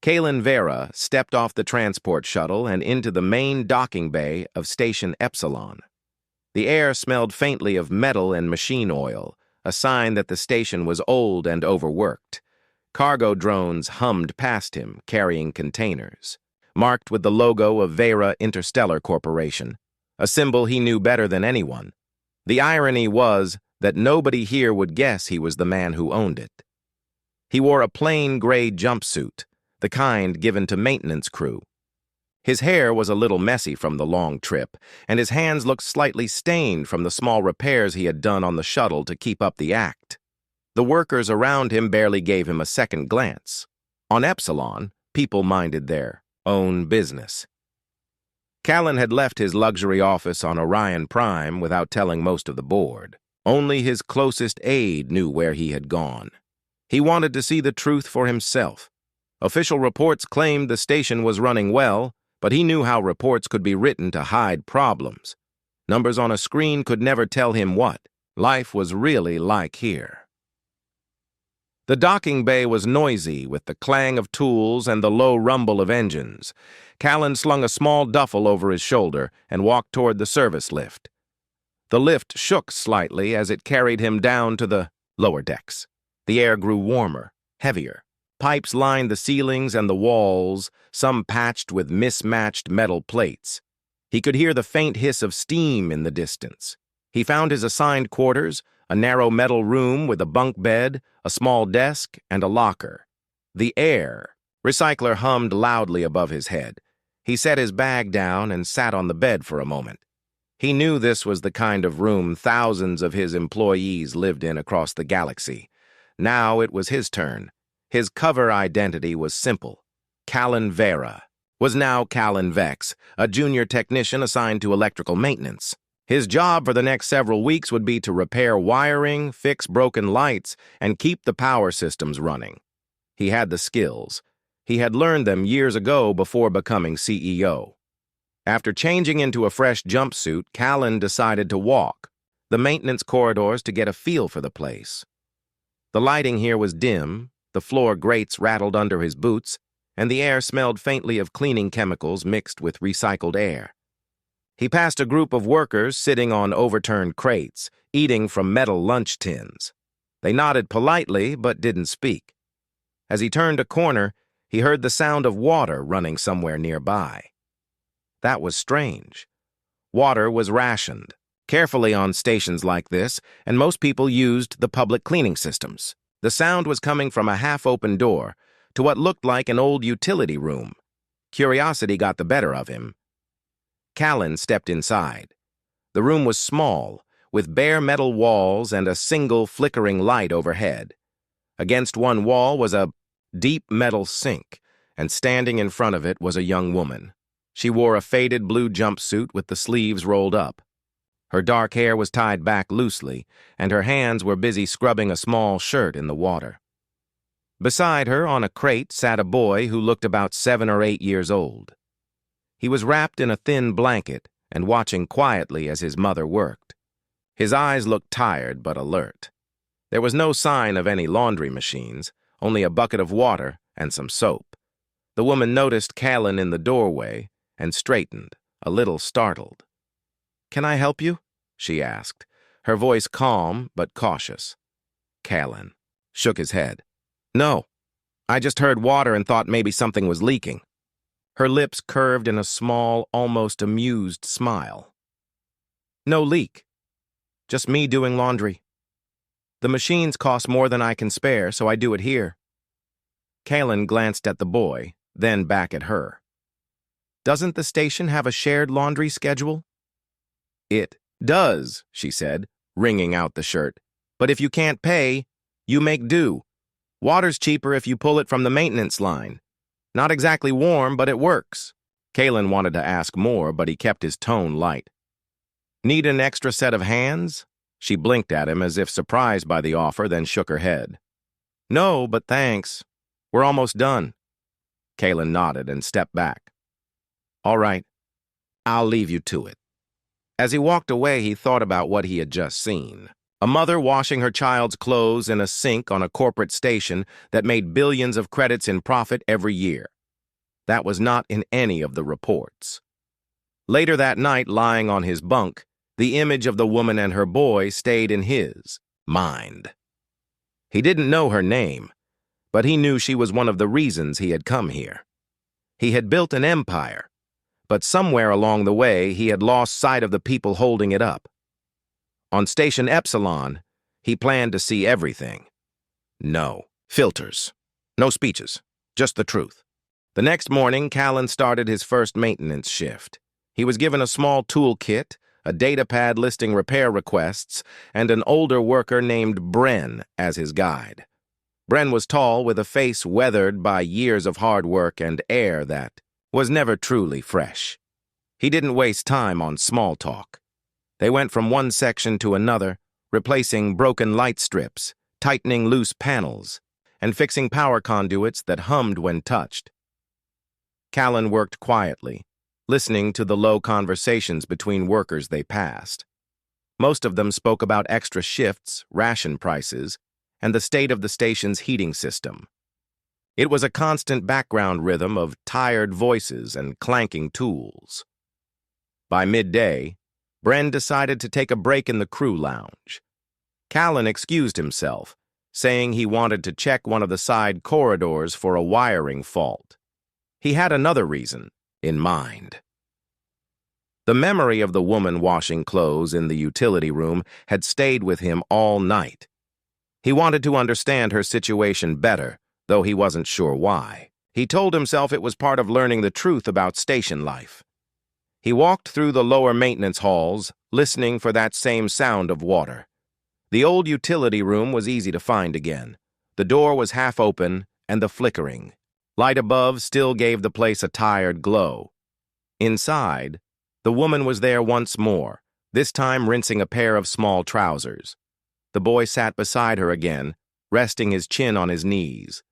Kalen Vera stepped off the transport shuttle and into the main docking bay of Station Epsilon. The air smelled faintly of metal and machine oil, a sign that the station was old and overworked. Cargo drones hummed past him, carrying containers, marked with the logo of Vera Interstellar Corporation, a symbol he knew better than anyone. The irony was that nobody here would guess he was the man who owned it. He wore a plain gray jumpsuit, the kind given to maintenance crew. His hair was a little messy from the long trip, and his hands looked slightly stained from the small repairs he had done on the shuttle to keep up the act. The workers around him barely gave him a second glance. On Epsilon, people minded their own business. Callan had left his luxury office on Orion Prime without telling most of the board. Only his closest aide knew where he had gone. He wanted to see the truth for himself. Official reports claimed the station was running well, but he knew how reports could be written to hide problems. Numbers on a screen could never tell him what life was really like here. The docking bay was noisy with the clang of tools and the low rumble of engines. Callan slung a small duffel over his shoulder and walked toward the service lift. The lift shook slightly as it carried him down to the lower decks. The air grew warmer, heavier. Pipes lined the ceilings and the walls, some patched with mismatched metal plates. He could hear the faint hiss of steam in the distance. He found his assigned quarters, a narrow metal room with a bunk bed, a small desk, and a locker. The air recycler hummed loudly above his head. He set his bag down and sat on the bed for a moment. He knew this was the kind of room thousands of his employees lived in across the galaxy. Now it was his turn. His cover identity was simple. Callan Vera was now Callan Vex, a junior technician assigned to electrical maintenance. His job for the next several weeks would be to repair wiring, fix broken lights, and keep the power systems running. He had the skills. He had learned them years ago before becoming CEO. After changing into a fresh jumpsuit, Callan decided to walk the maintenance corridors to get a feel for the place. The lighting here was dim, the floor grates rattled under his boots, and the air smelled faintly of cleaning chemicals mixed with recycled air. He passed a group of workers sitting on overturned crates, eating from metal lunch tins. They nodded politely, but didn't speak. As he turned a corner, he heard the sound of water running somewhere nearby. That was strange. Water was rationed carefully on stations like this, and most people used the public cleaning systems. The sound was coming from a half-open door to what looked like an old utility room. Curiosity got the better of him. Callan stepped inside. The room was small, with bare metal walls and a single flickering light overhead. Against one wall was a deep metal sink, and standing in front of it was a young woman. She wore a faded blue jumpsuit with the sleeves rolled up. Her dark hair was tied back loosely, and her hands were busy scrubbing a small shirt in the water. Beside her, on a crate, sat a boy who looked about 7 or 8 years old. He was wrapped in a thin blanket and watching quietly as his mother worked. His eyes looked tired but alert. There was no sign of any laundry machines, only a bucket of water and some soap. The woman noticed Callan in the doorway and straightened, a little startled. "Can I help you?" she asked, her voice calm but cautious. Callan shook his head. "No, I just heard water and thought maybe something was leaking." Her lips curved in a small, almost amused smile. "No leak. Just me doing laundry. The machines cost more than I can spare, so I do it here." Callan glanced at the boy, then back at her. "Doesn't the station have a shared laundry schedule?" "It does," she said, wringing out the shirt. "But if you can't pay, you make do. Water's cheaper if you pull it from the maintenance line. Not exactly warm, but it works." Callan wanted to ask more, but he kept his tone light. "Need an extra set of hands?" She blinked at him as if surprised by the offer, then shook her head. "No, but thanks. We're almost done." Callan nodded and stepped back. "All right, I'll leave you to it." As he walked away, he thought about what he had just seen. A mother washing her child's clothes in a sink on a corporate station that made billions of credits in profit every year. That was not in any of the reports. Later that night, lying on his bunk, the image of the woman and her boy stayed in his mind. He didn't know her name, but he knew she was one of the reasons he had come here. He had built an empire, but somewhere along the way he had lost sight of the people holding it up. On Station Epsilon, he planned to see everything. No filters, no speeches, just the truth. The next morning, Callan started his first maintenance shift. He was given a small toolkit, a datapad listing repair requests, and an older worker named Bren as his guide. Bren was tall, with a face weathered by years of hard work and air that was never truly fresh. He didn't waste time on small talk. They went from one section to another, replacing broken light strips, tightening loose panels, and fixing power conduits that hummed when touched. Callan worked quietly, listening to the low conversations between workers they passed. Most of them spoke about extra shifts, ration prices, and the state of the station's heating system. It was a constant background rhythm of tired voices and clanking tools. By midday, Bren decided to take a break in the crew lounge. Callan excused himself, saying he wanted to check one of the side corridors for a wiring fault. He had another reason in mind. The memory of the woman washing clothes in the utility room had stayed with him all night. He wanted to understand her situation better, though he wasn't sure why. He told himself it was part of learning the truth about station life. He walked through the lower maintenance halls, listening for that same sound of water. The old utility room was easy to find again. The door was half open, and the flickering light above still gave the place a tired glow. Inside, the woman was there once more, this time rinsing a pair of small trousers. The boy sat beside her again, resting his chin on his knees.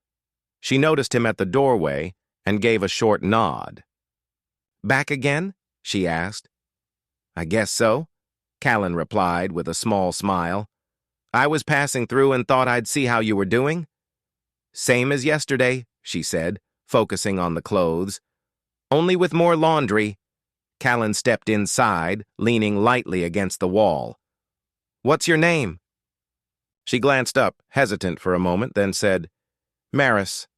She noticed him at the doorway and gave a short nod. "Back again?" she asked. "I guess so," Callan replied with a small smile. "I was passing through and thought I'd see how you were doing." "Same as yesterday," she said, focusing on the clothes. "Only with more laundry." Callan stepped inside, leaning lightly against the wall. "What's your name?" She glanced up, hesitant for a moment, then said, "Maris."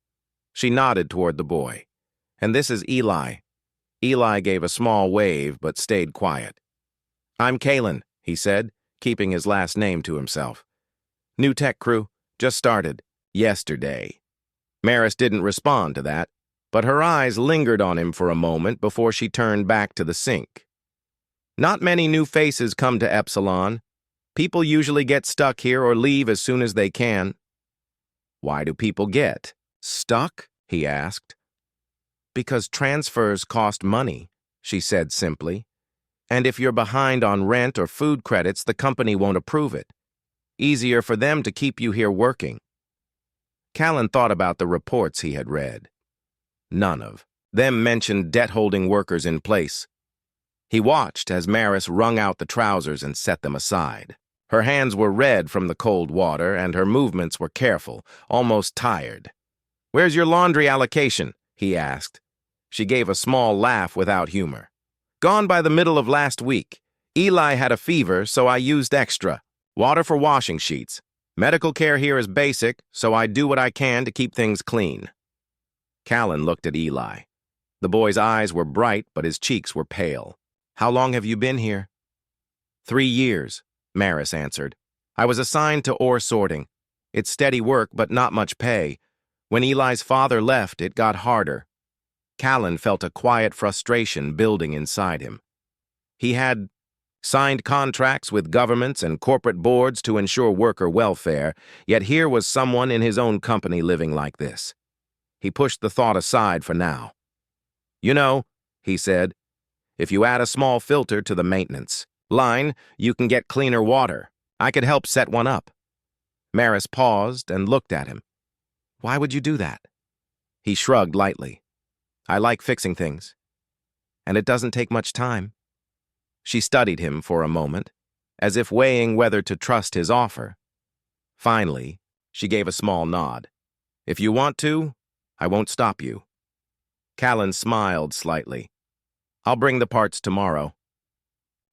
She nodded toward the boy. "And this is Eli." Eli gave a small wave, but stayed quiet. "I'm Callan," he said, keeping his last name to himself. "New tech crew, just started. Yesterday." Maris didn't respond to that, but her eyes lingered on him for a moment before she turned back to the sink. "Not many new faces come to Epsilon. People usually get stuck here or leave as soon as they can." "Why do people get stuck?" he asked. "Because transfers cost money," she said simply. "And if you're behind on rent or food credits, the company won't approve it. Easier for them to keep you here working." Callan thought about the reports he had read. None of them mentioned debt-holding workers in place. He watched as Maris wrung out the trousers and set them aside. Her hands were red from the cold water, and her movements were careful, almost tired. "Where's your laundry allocation?" he asked. She gave a small laugh without humor. "Gone by the middle of last week. Eli had a fever, so I used extra. Water for washing sheets. Medical care here is basic, so I do what I can to keep things clean." Callan looked at Eli. The boy's eyes were bright, but his cheeks were pale. "How long have you been here?" 3 years, Maris answered. "I was assigned to ore sorting. It's steady work, but not much pay. When Eli's father left, it got harder." Callan felt a quiet frustration building inside him. He had signed contracts with governments and corporate boards to ensure worker welfare, yet here was someone in his own company living like this. He pushed the thought aside for now. "You know," he said, "if you add a small filter to the maintenance line, you can get cleaner water. I could help set one up." Maris paused and looked at him. "Why would you do that?" He shrugged lightly. "I like fixing things. And it doesn't take much time." She studied him for a moment, as if weighing whether to trust his offer. Finally, she gave a small nod. "If you want to, I won't stop you." Callan smiled slightly. "I'll bring the parts tomorrow."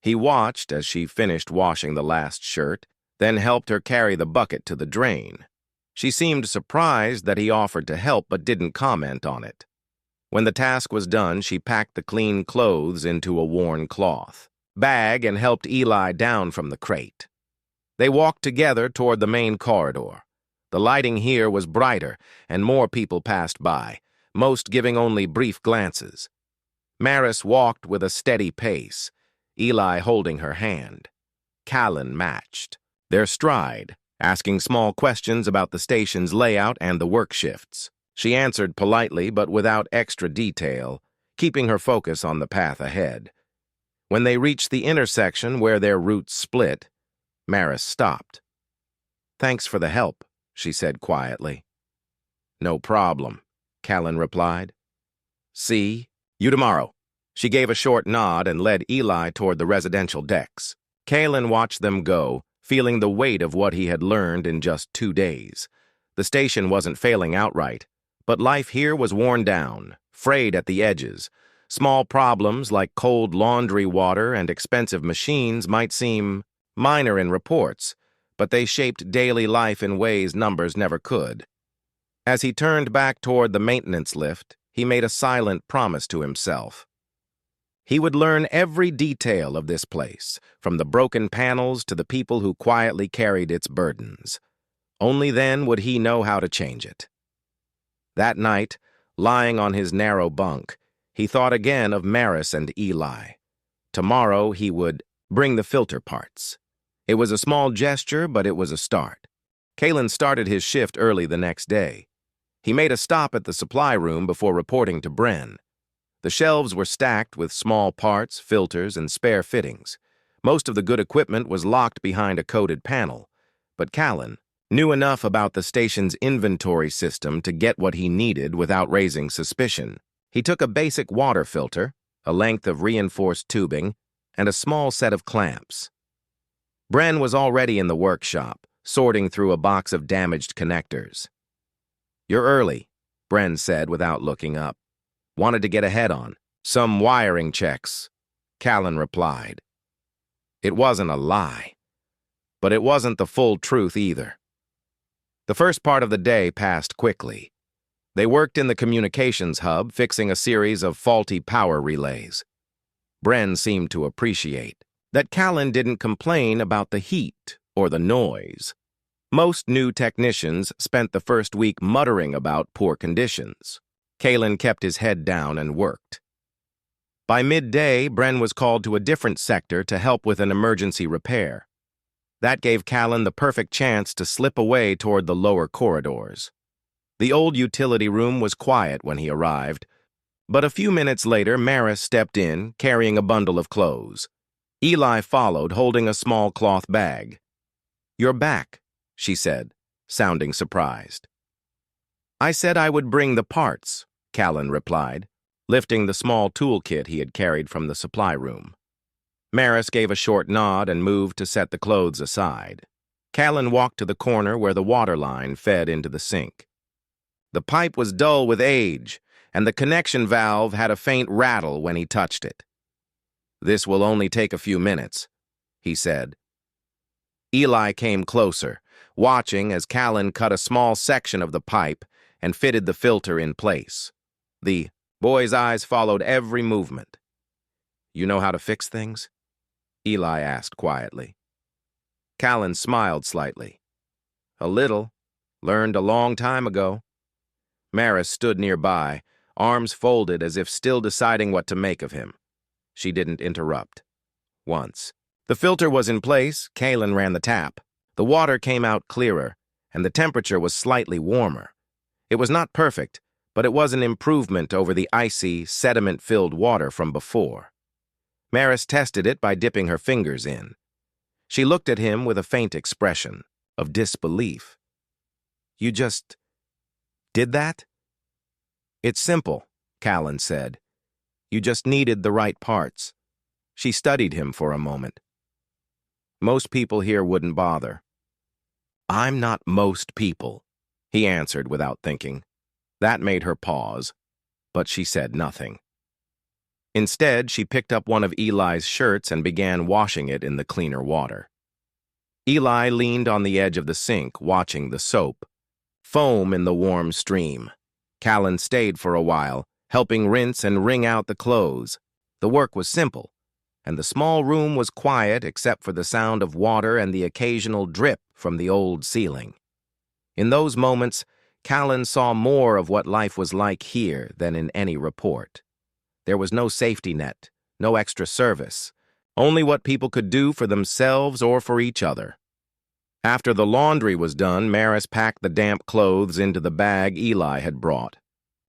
He watched as she finished washing the last shirt, then helped her carry the bucket to the drain. She seemed surprised that he offered to help but didn't comment on it. When the task was done, she packed the clean clothes into a worn cloth bag and helped Eli down from the crate. They walked together toward the main corridor. The lighting here was brighter, and more people passed by, most giving only brief glances. Maris walked with a steady pace, Eli holding her hand. Callan matched their stride, asking small questions about the station's layout and the work shifts. She answered politely but without extra detail, keeping her focus on the path ahead. When they reached the intersection where their routes split, Maris stopped. "Thanks for the help," she said quietly. "No problem," Callan replied. "See you tomorrow." She gave a short nod and led Eli toward the residential decks. Callan watched them go, feeling the weight of what he had learned in just 2 days. The station wasn't failing outright, but life here was worn down, frayed at the edges. Small problems like cold laundry water and expensive machines might seem minor in reports, but they shaped daily life in ways numbers never could. As he turned back toward the maintenance lift, he made a silent promise to himself. He would learn every detail of this place, from the broken panels to the people who quietly carried its burdens. Only then would he know how to change it. That night, lying on his narrow bunk, he thought again of Maris and Eli. Tomorrow he would bring the filter parts. It was a small gesture, but it was a start. Callan started his shift early the next day. He made a stop at the supply room before reporting to Bren. The shelves were stacked with small parts, filters, and spare fittings. Most of the good equipment was locked behind a coded panel, but Callan knew enough about the station's inventory system to get what he needed without raising suspicion. He took a basic water filter, a length of reinforced tubing, and a small set of clamps. Bren was already in the workshop, sorting through a box of damaged connectors. "You're early," Bren said without looking up. "Wanted to get ahead on some wiring checks," Callan replied. It wasn't a lie, but it wasn't the full truth either. The first part of the day passed quickly. They worked in the communications hub, fixing a series of faulty power relays. Bren seemed to appreciate that Callan didn't complain about the heat or the noise. Most new technicians spent the first week muttering about poor conditions. Callan kept his head down and worked. By midday, Bren was called to a different sector to help with an emergency repair. That gave Callan the perfect chance to slip away toward the lower corridors. The old utility room was quiet when he arrived, but a few minutes later, Maris stepped in, carrying a bundle of clothes. Eli followed, holding a small cloth bag. "You're back," she said, sounding surprised. "I said I would bring the parts," Callan replied, lifting the small toolkit he had carried from the supply room. Maris gave a short nod and moved to set the clothes aside. Callan walked to the corner where the water line fed into the sink. The pipe was dull with age, and the connection valve had a faint rattle when he touched it. "This will only take a few minutes," he said. Eli came closer, watching as Callan cut a small section of the pipe and fitted the filter in place. The boy's eyes followed every movement. "You know how to fix things?" Eli asked quietly. Callan smiled slightly. "A little. Learned a long time ago." Maris stood nearby, arms folded as if still deciding what to make of him. She didn't interrupt. Once the filter was in place, Callan ran the tap. The water came out clearer, and the temperature was slightly warmer. It was not perfect, but it was an improvement over the icy, sediment-filled water from before. Maris tested it by dipping her fingers in. She looked at him with a faint expression of disbelief. "You just did that?" "It's simple," Callan said. "You just needed the right parts." She studied him for a moment. "Most people here wouldn't bother." "I'm not most people," he answered without thinking. That made her pause. but she said nothing. Instead, she picked up one of Eli's shirts and began washing it in the cleaner water. Eli leaned on the edge of the sink, watching the soap. Foam in the warm stream. Callan stayed for a while, helping rinse and wring out the clothes. The work was simple, and the small room was quiet except for the sound of water and the occasional drip from the old ceiling. In those moments, Callan saw more of what life was like here than in any report. There was no safety net, no extra service, only what people could do for themselves or for each other. After the laundry was done, Maris packed the damp clothes into the bag Eli had brought.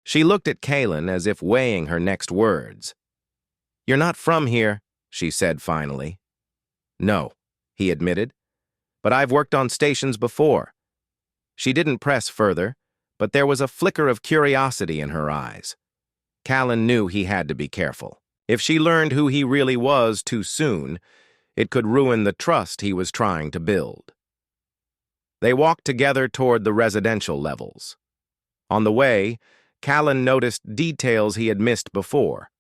She looked at Callan as if weighing her next words. "You're not from here," she said finally. "No," he admitted, "but I've worked on stations before." She didn't press further, but there was a flicker of curiosity in her eyes. Callan knew he had to be careful. If she learned who he really was too soon, it could ruin the trust he was trying to build. They walked together toward the residential levels. On the way, Callan noticed details he had missed before.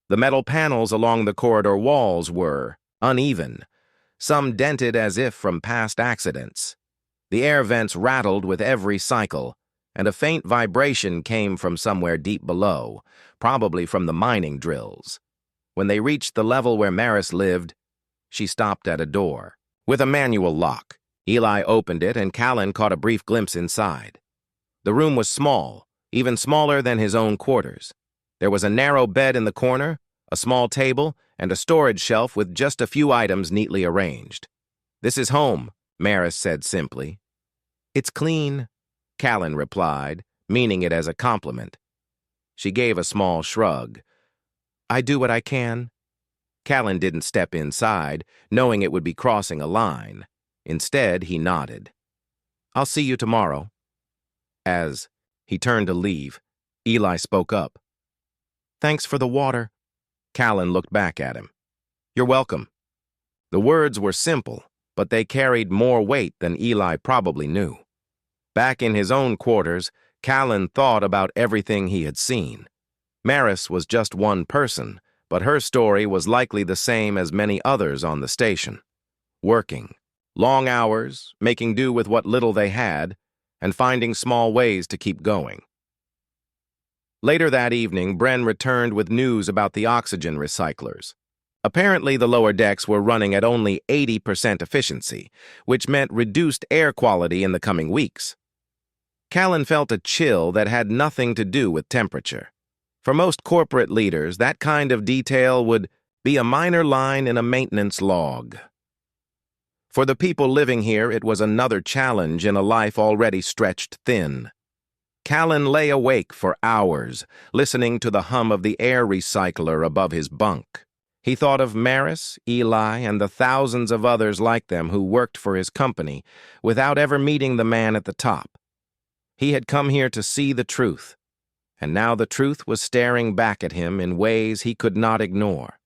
The metal panels along the corridor walls were uneven, some dented as if from past accidents. The air vents rattled with every cycle, and a faint vibration came from somewhere deep below, probably from the mining drills. When they reached the level where Maris lived, she stopped at a door. With a manual lock, Eli opened it and Callan caught a brief glimpse inside. The room was small, even smaller than his own quarters. There was a narrow bed in the corner, a small table, and a storage shelf with just a few items neatly arranged. "This is home," Maris said simply. "It's clean," Callan replied, meaning it as a compliment. She gave a small shrug. "I do what I can." Callan didn't step inside, knowing it would be crossing a line. Instead, he nodded. "I'll see you tomorrow." As he turned to leave, Eli spoke up. "Thanks for the water." Callan looked back at him. "You're welcome." The words were simple, but they carried more weight than Eli probably knew. Back in his own quarters, Callan thought about everything he had seen. Maris was just one person, but her story was likely the same as many others on the station. Working, long hours, making do with what little they had, and finding small ways to keep going. Later that evening, Bren returned with news about the oxygen recyclers. Apparently, the lower decks were running at only 80% efficiency, which meant reduced air quality in the coming weeks. Callan felt a chill that had nothing to do with temperature. For most corporate leaders, that kind of detail would be a minor line in a maintenance log. For the people living here, it was another challenge in a life already stretched thin. Callan lay awake for hours, listening to the hum of the air recycler above his bunk. He thought of Maris, Eli, and the thousands of others like them who worked for his company without ever meeting the man at the top. He had come here to see the truth, and now the truth was staring back at him in ways he could not ignore.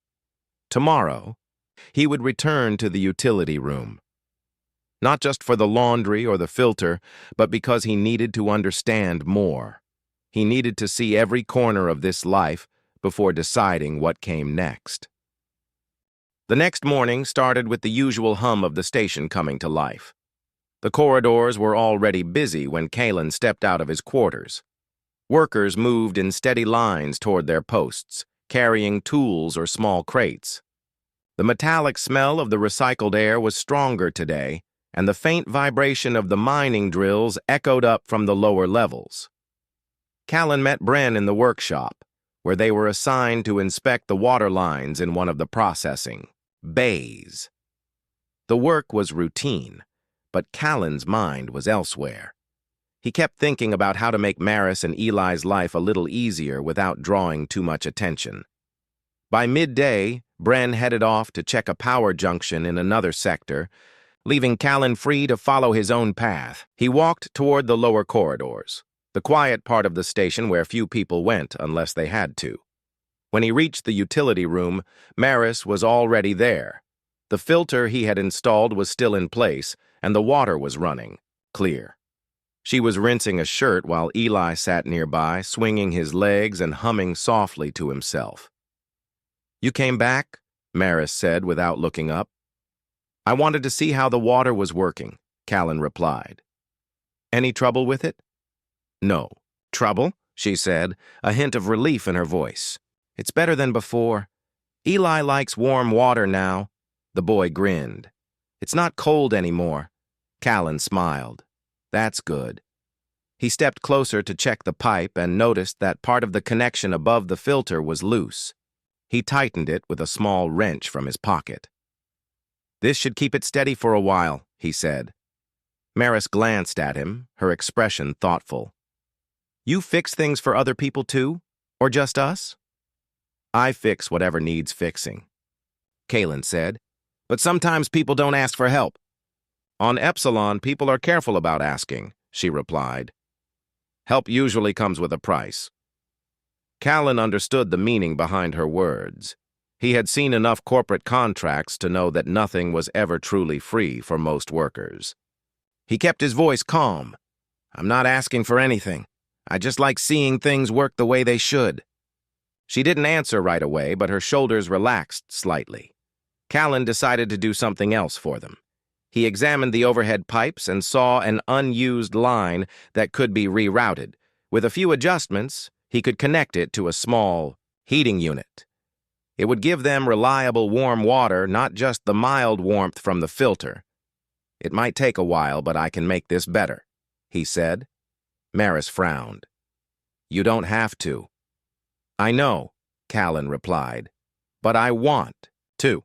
Tomorrow, he would return to the utility room. Not just for the laundry or the filter, but because he needed to understand more. He needed to see every corner of this life before deciding what came next. The next morning started with the usual hum of the station coming to life. The corridors were already busy when Callan stepped out of his quarters. Workers moved in steady lines toward their posts, carrying tools or small crates. The metallic smell of the recycled air was stronger today, and the faint vibration of the mining drills echoed up from the lower levels. Callan met Bren in the workshop, where they were assigned to inspect the water lines in one of the processing bays. The work was routine, but Callan's mind was elsewhere. He kept thinking about how to make Maris and Eli's life a little easier without drawing too much attention. By midday, Bren headed off to check a power junction in another sector, leaving Callan free to follow his own path. He walked toward the lower corridors, the quiet part of the station where few people went unless they had to. When he reached the utility room, Maris was already there. The filter he had installed was still in place, and the water was running, clear. She was rinsing a shirt while Eli sat nearby, swinging his legs and humming softly to himself. "You came back?" Maris said without looking up. "I wanted to see how the water was working," Callan replied. "Any trouble with it?" "No." "Trouble?" she said, a hint of relief in her voice. "It's better than before. Eli likes warm water now." The boy grinned. "It's not cold anymore." Callan smiled. "That's good." He stepped closer to check the pipe and noticed that part of the connection above the filter was loose. He tightened it with a small wrench from his pocket. "This should keep it steady for a while," he said. Maris glanced at him, her expression thoughtful. "You fix things for other people too? Or just us?" "I fix whatever needs fixing," Callan said. "But sometimes people don't ask for help." "On Epsilon, people are careful about asking," she replied. "Help usually comes with a price." Callan understood the meaning behind her words. He had seen enough corporate contracts to know that nothing was ever truly free for most workers. He kept his voice calm. "I'm not asking for anything. I just like seeing things work the way they should." She didn't answer right away, but her shoulders relaxed slightly. Callan decided to do something else for them. He examined the overhead pipes and saw an unused line that could be rerouted. With a few adjustments, he could connect it to a small heating unit. It would give them reliable warm water, not just the mild warmth from the filter. "It might take a while, but I can make this better," he said. Maris frowned. "You don't have to." "I know," Callan replied, "but I want to."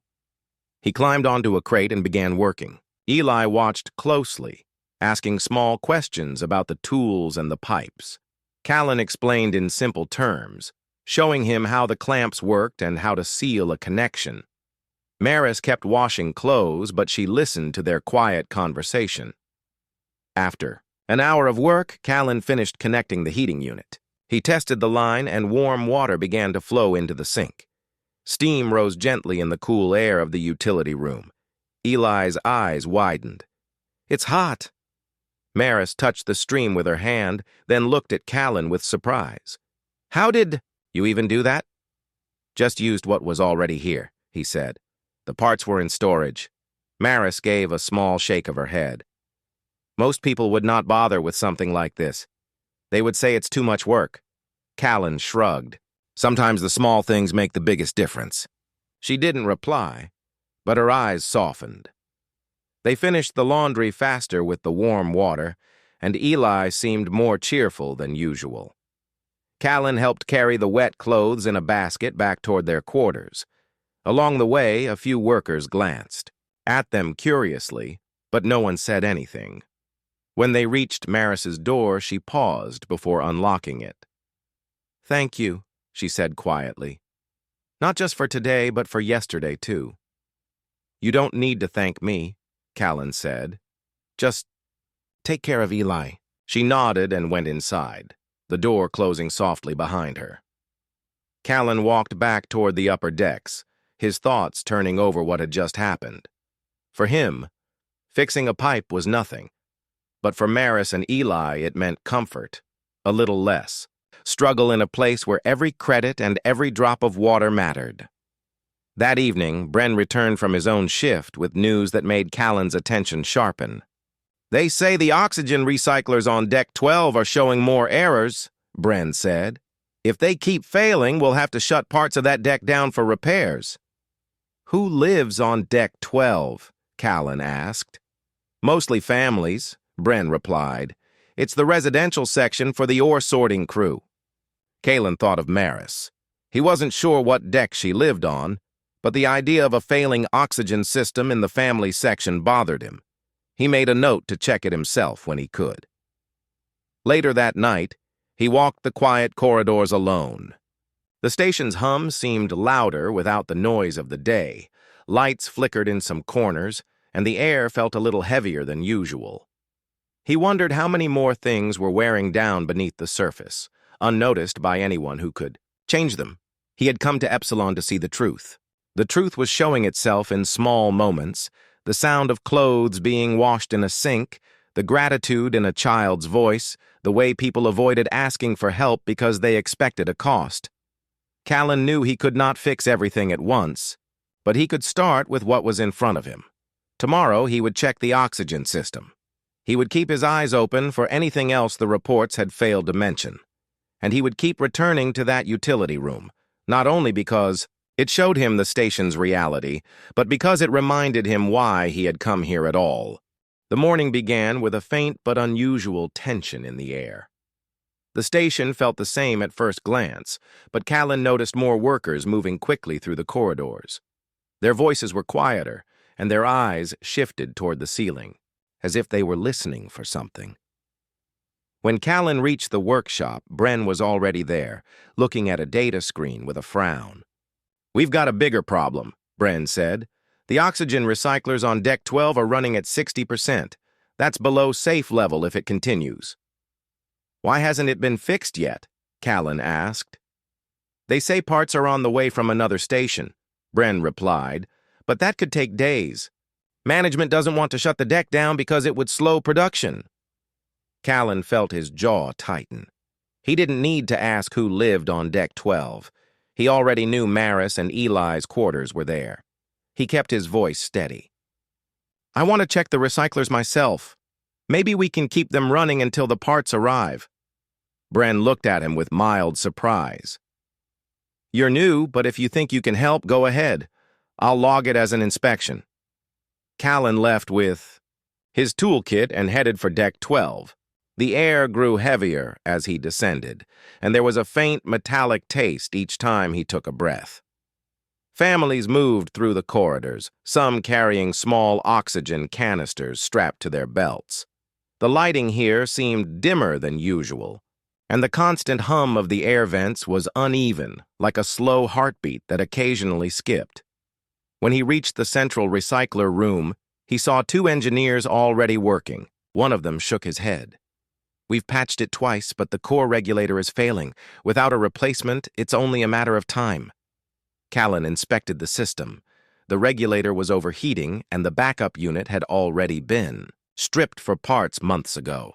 He climbed onto a crate and began working. Eli watched closely, asking small questions about the tools and the pipes. Callan explained in simple terms, showing him how the clamps worked and how to seal a connection. Maris kept washing clothes, but she listened to their quiet conversation. After an hour of work, Callan finished connecting the heating unit. He tested the line, and warm water began to flow into the sink. Steam rose gently in the cool air of the utility room. Eli's eyes widened. "It's hot." Maris touched the stream with her hand, then looked at Callan with surprise. "How did you even do that?" "Just used what was already here," he said. "The parts were in storage." Maris gave a small shake of her head. "Most people would not bother with something like this. They would say it's too much work." Callan shrugged. "Sometimes the small things make the biggest difference." She didn't reply, but her eyes softened. They finished the laundry faster with the warm water, and Eli seemed more cheerful than usual. Callan helped carry the wet clothes in a basket back toward their quarters. Along the way, a few workers glanced at them curiously, but no one said anything. When they reached Maris's door, she paused before unlocking it. "Thank you," she said quietly. "Not just for today, but for yesterday, too." "You don't need to thank me," Callan said. "Just take care of Eli." She nodded and went inside, the door closing softly behind her. Callan walked back toward the upper decks, his thoughts turning over what had just happened. For him, fixing a pipe was nothing. But for Maris and Eli, it meant comfort, a little less. Struggle in a place where every credit and every drop of water mattered. That evening, Bren returned from his own shift with news that made Callan's attention sharpen. "They say the oxygen recyclers on Deck 12 are showing more errors," Bren said. "If they keep failing, we'll have to shut parts of that deck down for repairs." "Who lives on Deck 12?" Callan asked. "Mostly families," Bren replied. "It's the residential section for the ore sorting crew." Callan thought of Maris. He wasn't sure what deck she lived on, but the idea of a failing oxygen system in the family section bothered him. He made a note to check it himself when he could. Later that night, he walked the quiet corridors alone. The station's hum seemed louder without the noise of the day. Lights flickered in some corners, and the air felt a little heavier than usual. He wondered how many more things were wearing down beneath the surface, unnoticed by anyone who could change them. He had come to Epsilon to see the truth. The truth was showing itself in small moments, the sound of clothes being washed in a sink, the gratitude in a child's voice, the way people avoided asking for help because they expected a cost. Callan knew he could not fix everything at once, but he could start with what was in front of him. Tomorrow, he would check the oxygen system. He would keep his eyes open for anything else the reports had failed to mention. And he would keep returning to that utility room, not only because it showed him the station's reality, but because it reminded him why he had come here at all. The morning began with a faint but unusual tension in the air. The station felt the same at first glance, but Callan noticed more workers moving quickly through the corridors. Their voices were quieter, and their eyes shifted toward the ceiling, as if they were listening for something. When Callan reached the workshop, Bren was already there, looking at a data screen with a frown. "We've got a bigger problem," Bren said. "The oxygen recyclers on Deck 12 are running at 60%. That's below safe level if it continues." "Why hasn't it been fixed yet?" Callan asked. "They say parts are on the way from another station," Bren replied, "but that could take days. Management doesn't want to shut the deck down because it would slow production." Callan felt his jaw tighten. He didn't need to ask who lived on Deck 12. He already knew Maris and Eli's quarters were there. He kept his voice steady. "I want to check the recyclers myself. Maybe we can keep them running until the parts arrive." Bren looked at him with mild surprise. "You're new, but if you think you can help, go ahead. I'll log it as an inspection." Callan left with his toolkit and headed for Deck 12. The air grew heavier as he descended, and there was a faint metallic taste each time he took a breath. Families moved through the corridors, some carrying small oxygen canisters strapped to their belts. The lighting here seemed dimmer than usual, and the constant hum of the air vents was uneven, like a slow heartbeat that occasionally skipped. When he reached the central recycler room, he saw 2 engineers already working. One of them shook his head. "We've patched it twice, but the core regulator is failing. Without a replacement, it's only a matter of time." Callan inspected the system. The regulator was overheating, and the backup unit had already been stripped for parts months ago.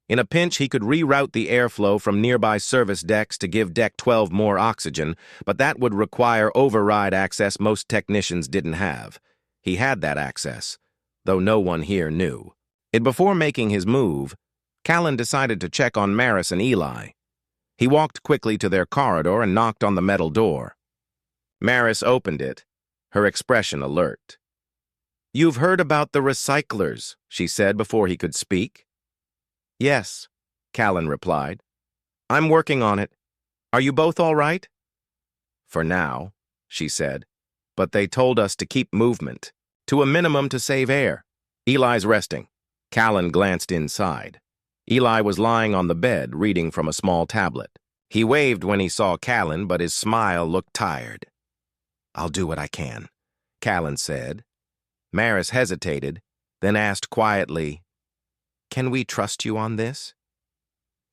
In a pinch, he could reroute the airflow from nearby service decks to give Deck 12 more oxygen, but that would require override access most technicians didn't have. He had that access, though no one here knew. Before making his move, Callan decided to check on Maris and Eli. He walked quickly to their corridor and knocked on the metal door. Maris opened it, her expression alert. "You've heard about the recyclers," she said before he could speak. "Yes," Callan replied. "I'm working on it. Are you both all right?" "For now," she said, "but they told us to keep movement, to a minimum to save air. Eli's resting." Callan glanced inside. Eli was lying on the bed, reading from a small tablet. He waved when he saw Callan, but his smile looked tired. "I'll do what I can," Callan said. Maris hesitated, then asked quietly, "Can we trust you on this?"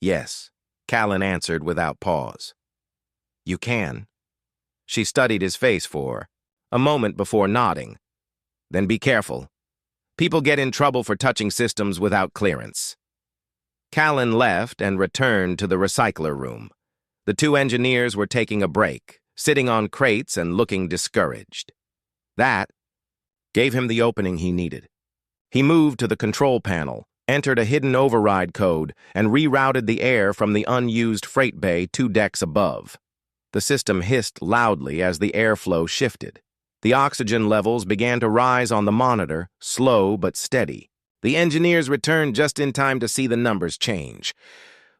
"Yes," Callan answered without pause. "You can." She studied his face for a moment before nodding. "Then be careful. People get in trouble for touching systems without clearance." Callan left and returned to the recycler room. The 2 engineers were taking a break, sitting on crates and looking discouraged. That gave him the opening he needed. He moved to the control panel, entered a hidden override code, and rerouted the air from the unused freight bay 2 decks above. The system hissed loudly as the airflow shifted. The oxygen levels began to rise on the monitor, slow but steady. The engineers returned just in time to see the numbers change.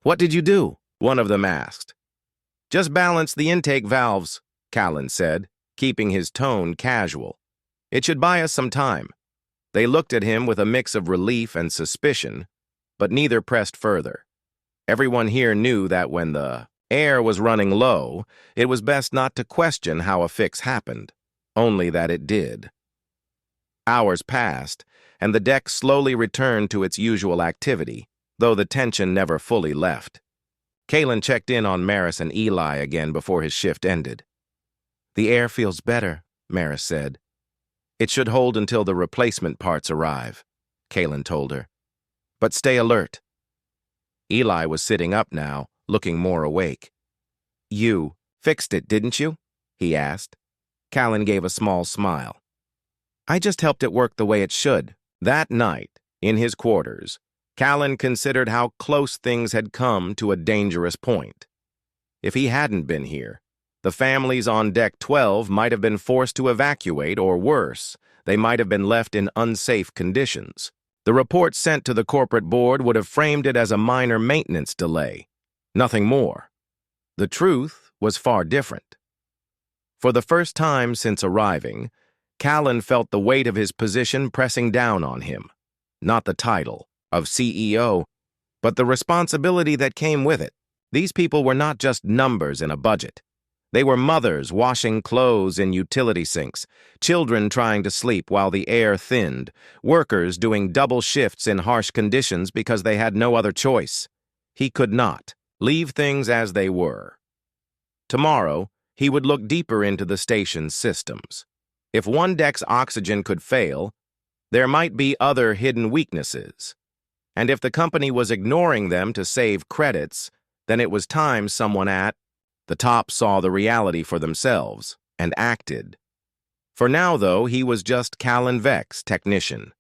"What did you do?" one of them asked. "Just balance the intake valves," Callan said, keeping his tone casual. "It should buy us some time." They looked at him with a mix of relief and suspicion, but neither pressed further. Everyone here knew that when the air was running low, it was best not to question how a fix happened, only that it did. Hours passed, and the deck slowly returned to its usual activity, though the tension never fully left. Callan checked in on Maris and Eli again before his shift ended. "The air feels better," Maris said. "It should hold until the replacement parts arrive," Callan told her. but stay alert. Eli was sitting up now, looking more awake. You fixed it, didn't you? He asked. Callan gave a small smile. I just helped it work the way it should. That night, in his quarters, Callan considered how close things had come to a dangerous point. If he hadn't been here, the families on Deck 12 might have been forced to evacuate, or worse, they might have been left in unsafe conditions. The report sent to the corporate board would have framed it as a minor maintenance delay, nothing more. The truth was far different. For the first time since arriving, Callan felt the weight of his position pressing down on him. Not the title of CEO, but the responsibility that came with it. These people were not just numbers in a budget. They were mothers washing clothes in utility sinks, children trying to sleep while the air thinned, workers doing double shifts in harsh conditions because they had no other choice. He could not leave things as they were. Tomorrow, he would look deeper into the station's systems. If one deck's oxygen could fail, there might be other hidden weaknesses. And if the company was ignoring them to save credits, then it was time someone at the top saw the reality for themselves and acted. For now, though, he was just Callan Vex, technician.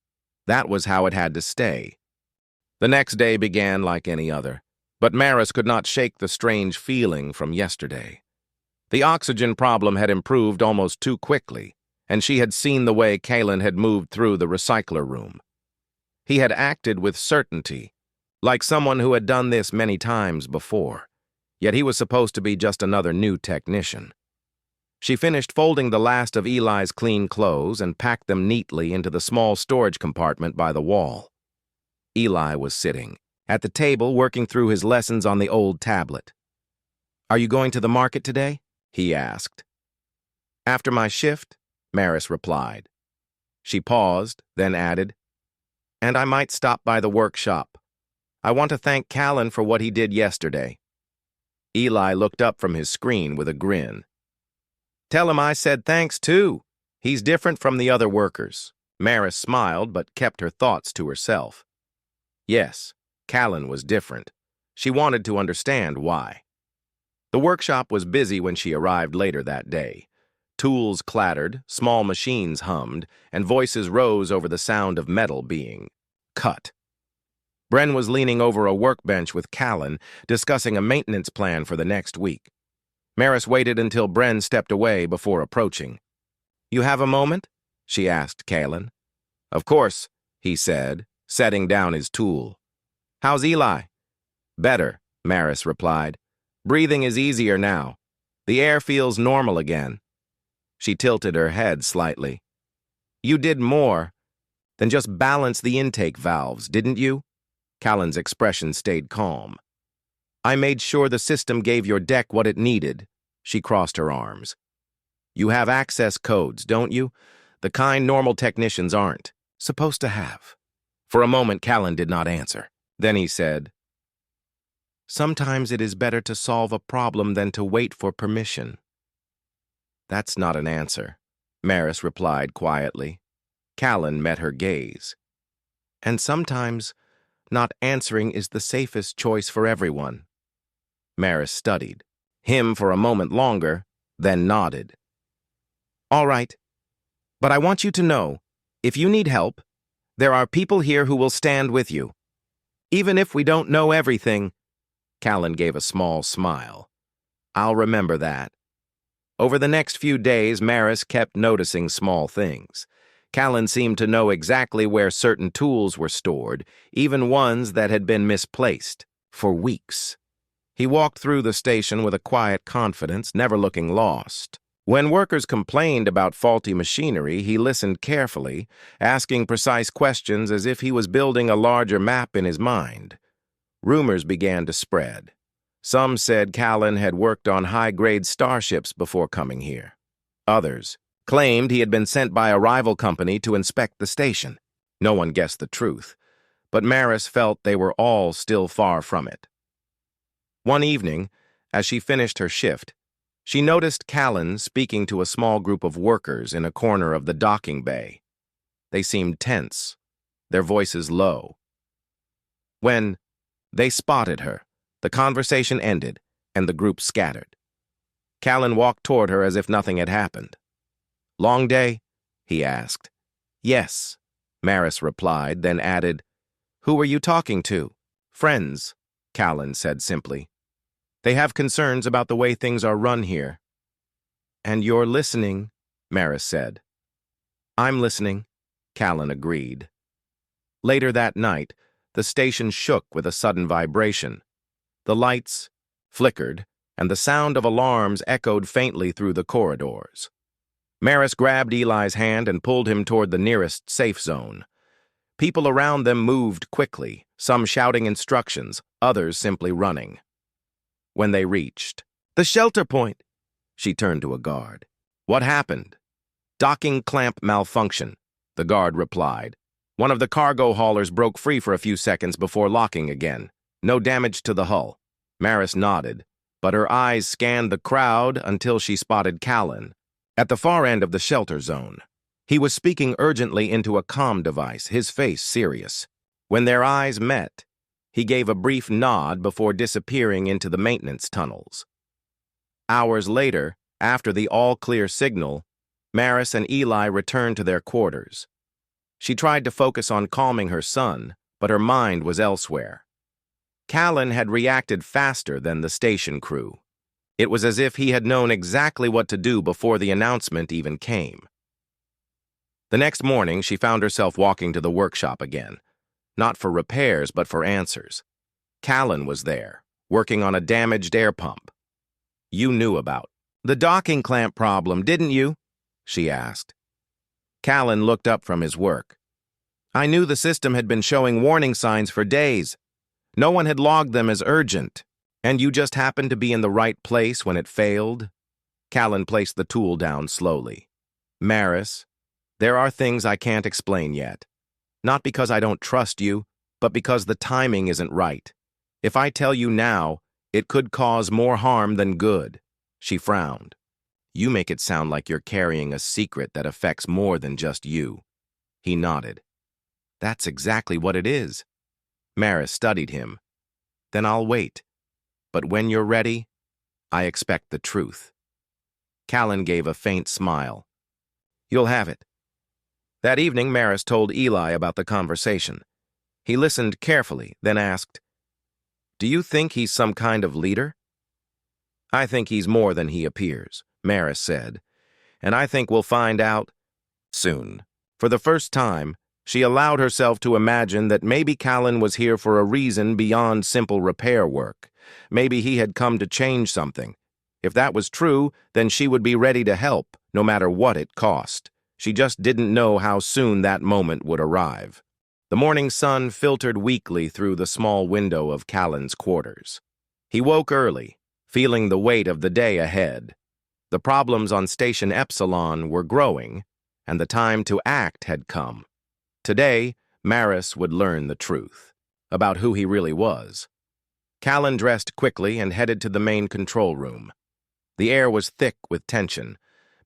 That was how it had to stay. The next day began like any other, but Maris could not shake the strange feeling from yesterday. The oxygen problem had improved almost too quickly, and she had seen the way Callan had moved through the recycler room. He had acted with certainty, like someone who had done this many times before. Yet he was supposed to be just another new technician. She finished folding the last of Eli's clean clothes and packed them neatly into the small storage compartment by the wall. Eli was sitting at the table working through his lessons on the old tablet. Are you going to the market today? He asked. After my shift, Maris replied. She paused, then added, and I might stop by the workshop. I want to thank Callan for what he did yesterday. Eli looked up from his screen with a grin. Tell him I said thanks too. He's different from the other workers. Maris smiled but kept her thoughts to herself. Yes, Callan was different. She wanted to understand why. The workshop was busy when she arrived later that day. Tools clattered, small machines hummed, and voices rose over the sound of metal being cut. Bren was leaning over a workbench with Callan, discussing a maintenance plan for the next week. Maris waited until Bren stepped away before approaching. You have a moment? She asked Callan. Of course, he said, setting down his tool. How's Eli? Better, Maris replied. Breathing is easier now. The air feels normal again. She tilted her head slightly. You did more than just balance the intake valves, didn't you? Callan's expression stayed calm. I made sure the system gave your deck what it needed. She crossed her arms. You have access codes, don't you? The kind normal technicians aren't supposed to have. For a moment, Callan did not answer. Then he said, Sometimes it is better to solve a problem than to wait for permission. That's not an answer, Maris replied quietly. Callan met her gaze. And sometimes not answering is the safest choice for everyone. Maris studied him for a moment longer, then nodded. All right, but I want you to know, if you need help, there are people here who will stand with you. Even if we don't know everything, Callan gave a small smile. I'll remember that. Over the next few days, Maris kept noticing small things. Callan seemed to know exactly where certain tools were stored, even ones that had been misplaced, for weeks. He walked through the station with a quiet confidence, never looking lost. When workers complained about faulty machinery, he listened carefully, asking precise questions as if he was building a larger map in his mind. Rumors began to spread. Some said Callan had worked on high-grade starships before coming here. Others claimed he had been sent by a rival company to inspect the station. No one guessed the truth, but Maris felt they were all still far from it. One evening, as she finished her shift, she noticed Callan speaking to a small group of workers in a corner of the docking bay. They seemed tense, their voices low. When they spotted her, the conversation ended and the group scattered. Callan walked toward her as if nothing had happened. "Long day?" he asked. "Yes," Maris replied, then added, "Who were you talking to?" "Friends," Callan said simply. "They have concerns about the way things are run here." "And you're listening," Maris said. "I'm listening," Callan agreed. Later that night, the station shook with a sudden vibration. The lights flickered, and the sound of alarms echoed faintly through the corridors. Maris grabbed Eli's hand and pulled him toward the nearest safe zone. People around them moved quickly, some shouting instructions, others simply running. When they reached the shelter point, she turned to a guard. "What happened?" "Docking clamp malfunction," the guard replied. "One of the cargo haulers broke free for a few seconds before locking again. No damage to the hull." Maris nodded, but her eyes scanned the crowd until she spotted Callan at the far end of the shelter zone. He was speaking urgently into a comm device, his face serious. When their eyes met, he gave a brief nod before disappearing into the maintenance tunnels. Hours later, after the all-clear signal, Maris and Eli returned to their quarters. She tried to focus on calming her son, but her mind was elsewhere. Callan had reacted faster than the station crew. It was as if he had known exactly what to do before the announcement even came. The next morning, she found herself walking to the workshop again, not for repairs, but for answers. Callan was there, working on a damaged air pump. "You knew about the docking clamp problem, didn't you?" she asked. Callan looked up from his work. "I knew the system had been showing warning signs for days. No one had logged them as urgent, and you just happened to be in the right place when it failed." Callan placed the tool down slowly. "Maris, there are things I can't explain yet. Not because I don't trust you, but because the timing isn't right. If I tell you now, it could cause more harm than good." She frowned. "You make it sound like you're carrying a secret that affects more than just you." He nodded. "That's exactly what it is." Maris studied him. "Then I'll wait. But when you're ready, I expect the truth." Callan gave a faint smile. "You'll have it." That evening, Maris told Eli about the conversation. He listened carefully, then asked, "Do you think he's some kind of leader?" "I think he's more than he appears," Maris said, "and I think we'll find out soon." For the first time, she allowed herself to imagine that maybe Callan was here for a reason beyond simple repair work. Maybe he had come to change something. If that was true, then she would be ready to help, no matter what it cost. She just didn't know how soon that moment would arrive. The morning sun filtered weakly through the small window of Callan's quarters. He woke early, feeling the weight of the day ahead. The problems on Station Epsilon were growing, and the time to act had come. Today, Maris would learn the truth about who he really was. Callan dressed quickly and headed to the main control room. The air was thick with tension.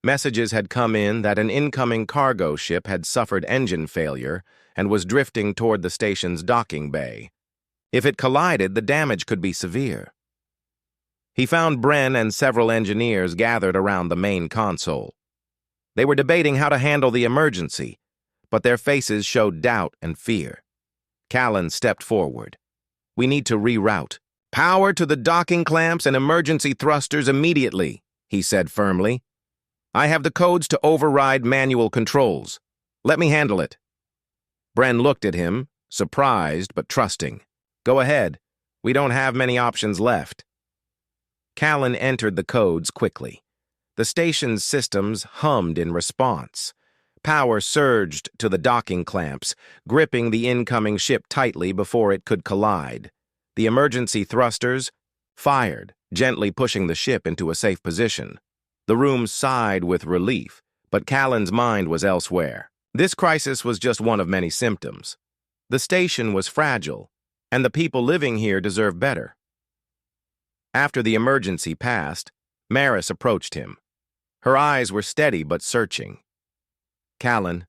Messages had come in that an incoming cargo ship had suffered engine failure and was drifting toward the station's docking bay. If it collided, the damage could be severe. He found Bren and several engineers gathered around the main console. They were debating how to handle the emergency, but their faces showed doubt and fear. Callan stepped forward. "We need to reroute. Power to the docking clamps and emergency thrusters immediately," he said firmly. "I have the codes to override manual controls. Let me handle it." Bren looked at him, surprised but trusting. "Go ahead. We don't have many options left." Callan entered the codes quickly. The station's systems hummed in response. Power surged to the docking clamps, gripping the incoming ship tightly before it could collide. The emergency thrusters fired, gently pushing the ship into a safe position. The room sighed with relief, but Callan's mind was elsewhere. This crisis was just one of many symptoms. The station was fragile, and the people living here deserved better. After the emergency passed, Maris approached him. Her eyes were steady but searching. "Callan,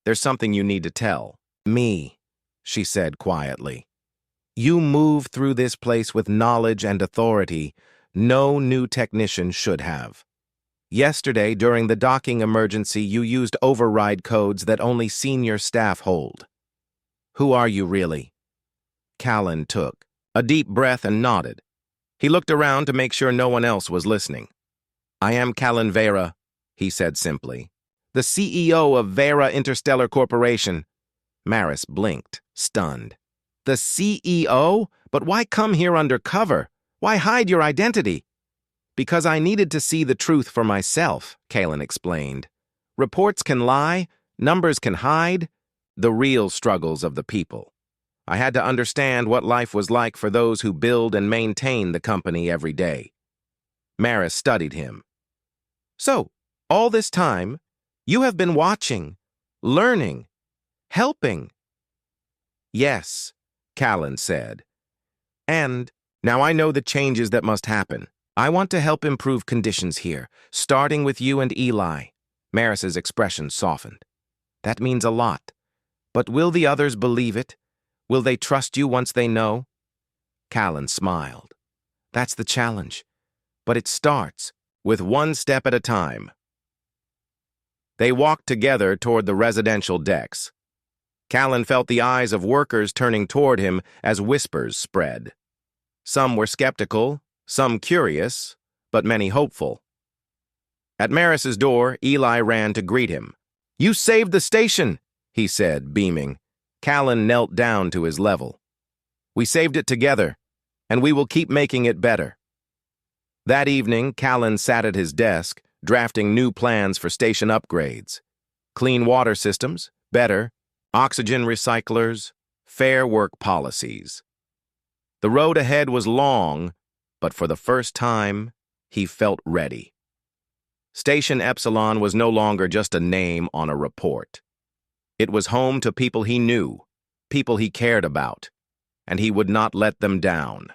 there's something you need to tell me," she said quietly. You move through this place with knowledge and authority no new technician should have. Yesterday, during the docking emergency, you used override codes that only senior staff hold. Who are you really? Callan took a deep breath and nodded. He looked around to make sure no one else was listening. I am Callan Vera, he said simply. The CEO of Vera Interstellar Corporation. Maris blinked, stunned. The CEO? But why come here undercover? Why hide your identity? Because I needed to see the truth for myself, Callan explained. Reports can lie, numbers can hide, the real struggles of the people. I had to understand what life was like for those who build and maintain the company every day. Maris studied him. So, all this time, you have been watching, learning, helping. Yes, Callan said. And now I know the changes that must happen. I want to help improve conditions here, starting with you and Eli. Maris's expression softened. That means a lot. But will the others believe it? Will they trust you once they know? Callan smiled. That's the challenge. But it starts with one step at a time. They walked together toward the residential decks. Callan felt the eyes of workers turning toward him as whispers spread. Some were skeptical, some curious, but many hopeful. At Maris's door, Eli ran to greet him. You saved the station, he said, beaming. Callan knelt down to his level. We saved it together, and we will keep making it better. That evening, Callan sat at his desk, drafting new plans for station upgrades. Clean water systems, better, oxygen recyclers, fair work policies. The road ahead was long, but for the first time, he felt ready. Station Epsilon was no longer just a name on a report. It was home to people he knew, people he cared about, and he would not let them down.